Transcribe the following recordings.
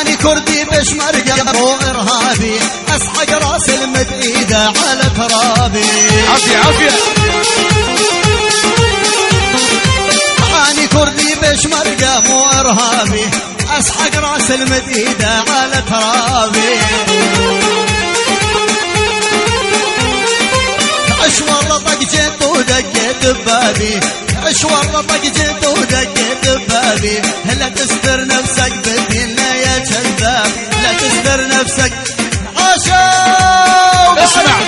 اني كردي بشمرقة مو ارهابي، اسحق راس المد ايده على ترابي. عافية عافية. اني كردي بشمرقة مو ارهابي، اسحق راس المد ايده على ترابي. عش والله طق جيت ودقيت ببابي، عش والله طق جيت ودقيت ببابي. لا تستر نفسك بالدين يا كذاب، لا تستر نفسك. عاشوا اسمع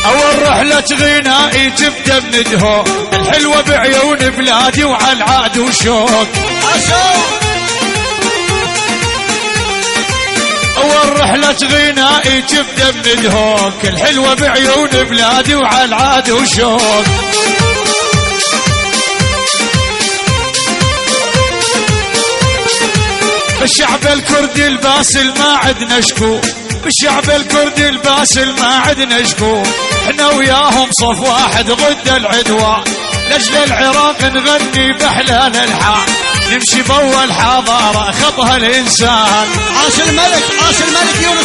اول رحلة غنائي تبدا بندهو، الحلوة بعيون بلادي وعلى العاد وشوق. عاشوا اول رحلة غنائي تبدا بندهوك، الحلوة بعيون بلادي وعلى العاد وشوق. بالشعب الكردي الباسل ما عدنا شكو، بالشعب الكردي الباسل ما عدنا شكو. احنا وياهم صف واحد ضد العدوان، لاجل العراق نغني باحلى الالحان، نمشي باول حضاره خطها الانسان. عاش الملك، عاش الملك يونس.